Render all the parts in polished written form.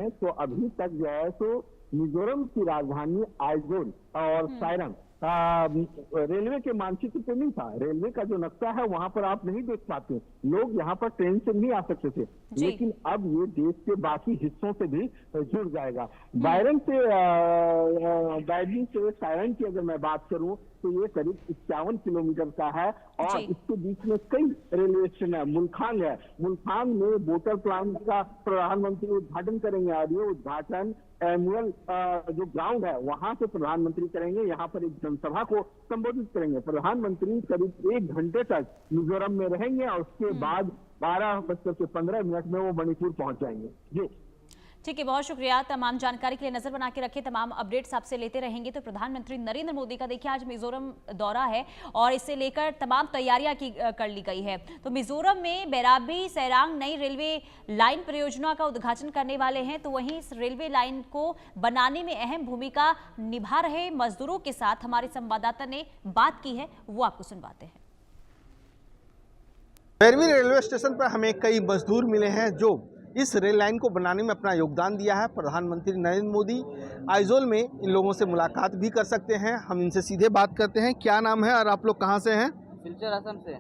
तो अभी तक जो है तो मिजोरम की राजधानी आइजोल और सायरंग रेलवे के मानचित्र पे नहीं था। रेलवे का जो नक्शा है वहां पर आप नहीं देख पाते, लोग यहाँ पर ट्रेन से नहीं आ सकते थे, लेकिन अब ये देश के बाकी हिस्सों से भी जुड़ जाएगा। बैरंग से सायरंग की अगर मैं बात करूं तो ये करीब 51 किलोमीटर का है और इसके बीच में कई रेलवे स्टेशन है। मुलखांग है, मुलखांग में वोटर प्लान का प्रधानमंत्री उद्घाटन करेंगे और ये उद्घाटन एनुअल जो ग्राउंड है वहां से प्रधानमंत्री करेंगे। यहाँ पर एक जनसभा को संबोधित करेंगे। प्रधानमंत्री करीब 1 घंटे तक मिजोरम में रहेंगे और उसके बाद 12:15 में वो मणिपुर पहुंच जाएंगे। जी ठीक है, बहुत शुक्रिया। तमाम जानकारी के लिए नजर बना के रखे, तमाम अपडेट्स आपसे लेते रहेंगे। तो प्रधानमंत्री नरेंद्र मोदी का देखिए आज मिजोरम दौरा है और इससे लेकर तमाम तैयारियां कर ली गई है। तो मिजोरम में बैराबी सैरांग नई रेलवे लाइन परियोजना का उद्घाटन करने वाले हैं। तो वहीं इस रेलवे लाइन को बनाने में अहम भूमिका निभा रहे मजदूरों के साथ हमारे संवाददाता ने बात की है, वो आपको सुनवाते हैं। बैरवी रेलवे स्टेशन पर हमें कई मजदूर मिले हैं जो इस रेल लाइन को बनाने में अपना योगदान दिया है। प्रधानमंत्री नरेंद्र मोदी आइजोल में इन लोगों से मुलाकात भी कर सकते हैं। हम इनसे सीधे बात करते हैं। क्या नाम है और आप लोग कहां से हैं? सिलचर असम से।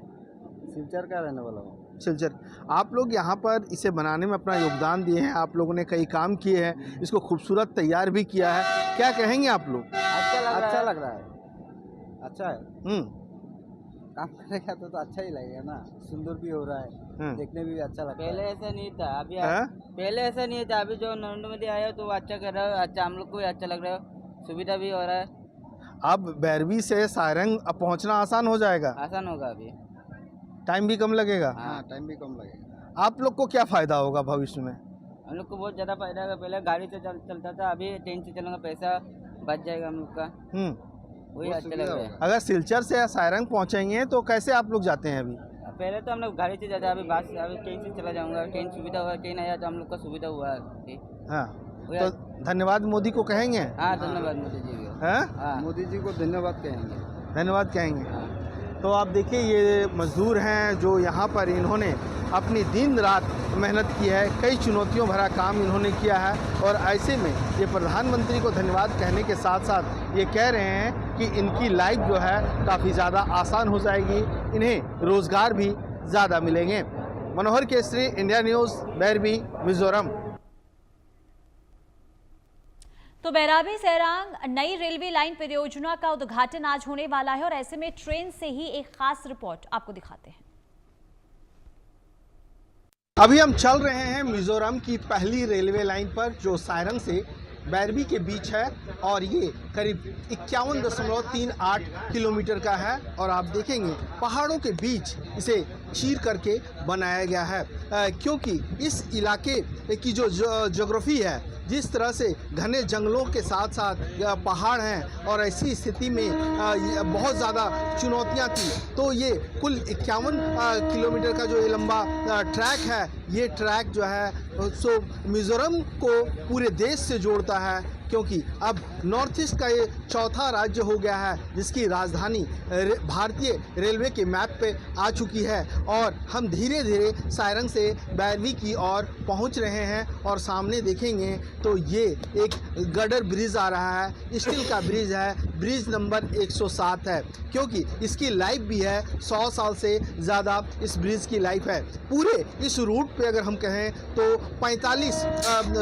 सिलचर का रहने वाला हूँ। सिलचर। आप लोग यहां पर इसे बनाने में अपना योगदान दिए हैं, आप लोगों ने कई काम किए हैं, इसको खूबसूरत तैयार भी किया है। क्या कहेंगे आप लोग? अच्छा लग रहा है। अच्छा है। काम करेगा तो अच्छा ही लगेगा ना, सुंदर भी हो रहा है, देखने में भी अच्छा लगता है। पहले ऐसा नहीं था, अभी पहले ऐसा नहीं था। अभी जो नरेंद्र मोदी आया तो वो अच्छा कर रहा है, अच्छा हम लोग को भी अच्छा लग रहा है, सुविधा भी हो रहा है। अब बैरवी से सारंग पहुंचना आसान हो जाएगा? आसान होगा, अभी टाइम भी कम लगेगा। हाँ, टाइम भी कम लगेगा। आप लोग को क्या फायदा होगा भविष्य में? हम लोग को बहुत ज़्यादा फायदा होगा। पहले गाड़ी से चलता था, अभी ट्रेन से चलेंगे, पैसा बच जाएगा हम लोग का। वही अच्छा लग रहा है। अगर सिलचर से सारंग पहुंचेंगे तो कैसे आप लोग जाते हैं? अभी पहले तो हम लोग गाड़ी से जाते हैं, अभी बस अभी ट्रेन से चला जाऊंगा। ट्रेन सुविधा हुआ, ट्रेन आया तो हम लोग का सुविधा हुआ है। हाँ, तो धन्यवाद मोदी को कहेंगे? हाँ, धन्यवाद मोदी जी को। हाँ, मोदी जी को धन्यवाद कहेंगे। धन्यवाद कहेंगे। तो आप देखिए ये मजदूर हैं जो यहाँ पर इन्होंने अपनी दिन रात मेहनत की है, कई चुनौतियों भरा काम इन्होंने किया है और ऐसे में ये प्रधानमंत्री को धन्यवाद कहने के साथ साथ ये कह रहे हैं कि इनकी लाइफ जो है काफ़ी ज़्यादा आसान हो जाएगी, इन्हें रोज़गार भी ज़्यादा मिलेंगे। मनोहर केसरी, इंडिया न्यूज़, बैरवी, मिजोरम। तो बैराबी सैरांग नई रेलवे लाइन परियोजना का उद्घाटन आज होने वाला है और ऐसे में ट्रेन से ही एक खास रिपोर्ट आपको दिखाते हैं। अभी हम चल रहे हैं मिजोरम की पहली रेलवे लाइन पर जो सायरंग से बैरवी के बीच है और ये करीब 51.38 किलोमीटर का है और आप देखेंगे पहाड़ों के बीच इसे चीर करके बनाया गया है, क्योंकि इस इलाके की जो ज्योग्राफी है, जिस तरह से घने जंगलों के साथ साथ पहाड़ हैं और ऐसी स्थिति में बहुत ज़्यादा चुनौतियां थी, तो ये कुल 51 किलोमीटर का जो ये लंबा ट्रैक है, ये ट्रैक जो है सो मिजोरम को पूरे देश से जोड़ता है, क्योंकि अब नॉर्थ ईस्ट का ये चौथा राज्य हो गया है जिसकी राजधानी भारतीय रेलवे के मैप पे आ चुकी है और हम धीरे धीरे सायरंग से बैरवी की ओर पहुंच रहे हैं और सामने देखेंगे तो ये एक गडर ब्रिज आ रहा है, स्टील का ब्रिज है, ब्रिज नंबर 107 है, क्योंकि इसकी लाइफ भी है 100 साल से ज़्यादा इस ब्रिज की लाइफ है। पूरे इस रूट पे अगर हम कहें तो 45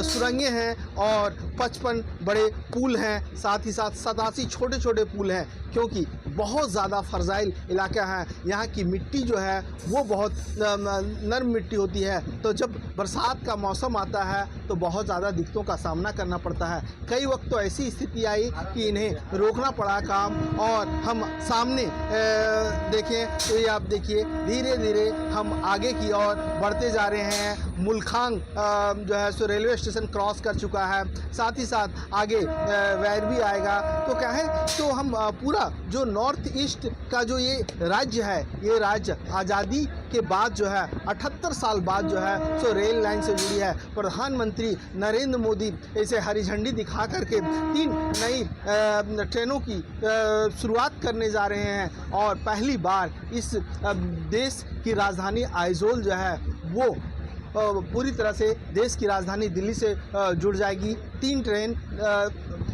सुरंगें हैं और 55 बड़े पुल हैं, साथ ही साथ 87 छोटे छोटे पुल हैं, क्योंकि बहुत ज़्यादा फर्जाइल इलाका है। यहाँ की मिट्टी जो है वो बहुत नरम मिट्टी होती है, तो जब बरसात का मौसम आता है तो बहुत ज़्यादा दिक्कतों का सामना करना पड़ता है। कई वक्त तो ऐसी स्थिति आई कि इन्हें रोकना पड़ा काम और हम सामने देखें तो ये आप देखिए धीरे धीरे हम आगे की ओर बढ़ते जा रहे हैं। मुलखांग जो है सो रेलवे स्टेशन क्रॉस कर चुका है, साथ ही साथ आगे बैरवी आएगा। तो क्या है तो हम पूरा जो नॉर्थ ईस्ट का जो ये राज्य है, ये राज्य आज़ादी के बाद जो है 78 साल बाद जो है सो रेल लाइन से जुड़ी है। प्रधानमंत्री नरेंद्र मोदी इसे हरी झंडी दिखा करके 3 नई ट्रेनों की शुरुआत करने जा रहे हैं और पहली बार इस देश की राजधानी आइजोल जो है वो पूरी तरह से देश की राजधानी दिल्ली से जुड़ जाएगी। 3 ट्रेन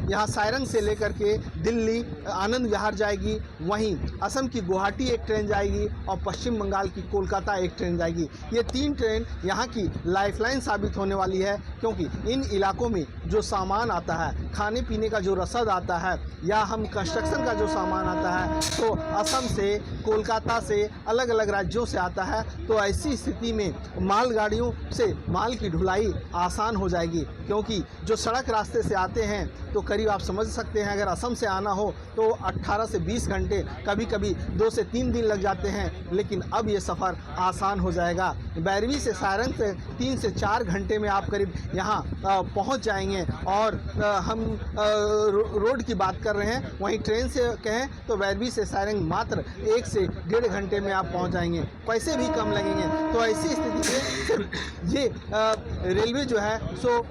यहाँ सायरंग से लेकर के दिल्ली आनंद विहार जाएगी, वहीं असम की गुवाहाटी एक ट्रेन जाएगी और पश्चिम बंगाल की कोलकाता एक ट्रेन जाएगी। ये 3 ट्रेन यहाँ की लाइफलाइन साबित होने वाली है, क्योंकि इन इलाकों में जो सामान आता है, खाने पीने का जो रसद आता है या हम कंस्ट्रक्शन का जो सामान आता है, तो असम से, कोलकाता से, अलग अलग राज्यों से आता है। तो ऐसी स्थिति में मालगाड़ियों से माल की ढुलाई आसान हो जाएगी, क्योंकि जो सड़क रास्ते से आते हैं तो करीब आप समझ सकते हैं, अगर असम से आना हो तो 18 से 20 घंटे, कभी कभी 2 से 3 दिन लग जाते हैं, लेकिन अब ये सफ़र आसान हो जाएगा। बैरवी से सायरंग से 3 से 4 घंटे में आप करीब यहाँ पहुँच जाएंगे। और हम रोड की बात कर रहे हैं, वहीं ट्रेन से कहें तो बैरवी से सायरंग मात्र 1 से 1.5 घंटे में आप पहुँच जाएंगे, पैसे भी कम लगेंगे। तो ऐसी स्थिति में ये रेलवे जो है सो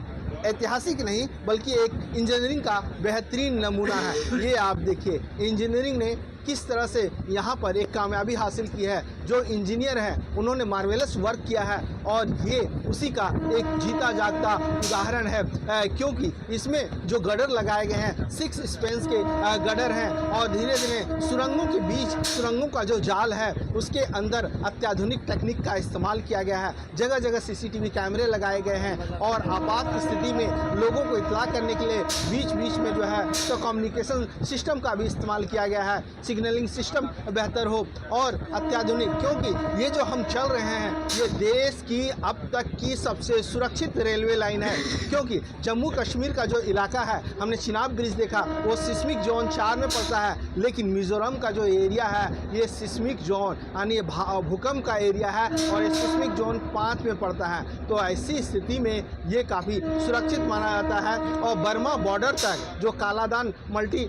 ऐतिहासिक नहीं बल्कि एक इंजीनियरिंग का बेहतरीन नमूना है। ये आप देखिए, इंजीनियरिंग ने किस तरह से यहाँ पर एक कामयाबी हासिल की है। जो इंजीनियर हैं उन्होंने मार्वेलस वर्क किया है और ये उसी का एक जीता जागता उदाहरण है, क्योंकि इसमें जो गडर लगाए गए हैं 6 स्पेंस के गडर हैं और धीरे धीरे सुरंगों के बीच, सुरंगों का जो जाल है उसके अंदर अत्याधुनिक टेक्निक का इस्तेमाल किया गया है। जगह जगह CCTV कैमरे लगाए गए हैं और आपात स्थिति में लोगों को इत्तला करने के लिए बीच बीच में जो है तो कम्युनिकेशन सिस्टम का भी इस्तेमाल किया गया है, सिग्नलिंग सिस्टम बेहतर हो और अत्याधुनिक, क्योंकि ये जो हम चल रहे हैं ये देश की अब तक की सबसे सुरक्षित रेलवे लाइन है। क्योंकि जम्मू कश्मीर का जो इलाका है, हमने चिनाब ब्रिज देखा, वो सिस्मिक जोन 4 में पड़ता है, लेकिन मिजोरम का जो एरिया है ये सिस्मिक जोन यानी भूकंप का एरिया है और ये सिस्मिक जोन 5 में पड़ता है। तो ऐसी स्थिति में ये काफ़ी सुरक्षित माना जाता है। और बर्मा बॉर्डर तक जो कालादान मल्टी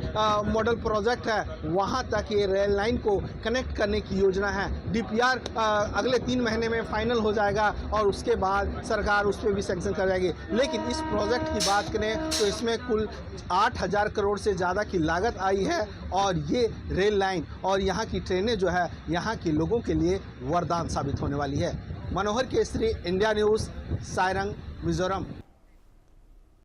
मॉडल प्रोजेक्ट है, वहाँ तक ये रेल लाइन को कनेक्ट करने की योजना है। DPR अगले 3 महीने में फाइनल हो जाएगा और उसके बाद सरकार उस पर भी सैंक्शन कर जाएगी। लेकिन इस प्रोजेक्ट की बात करें तो इसमें कुल 8,000 करोड़ से ज़्यादा की लागत आई है और ये रेल लाइन और यहाँ की ट्रेनें जो है यहाँ के लोगों के लिए वरदान साबित होने वाली है। मनोहर केसरी, इंडिया न्यूज़, सायरंग, मिजोरम।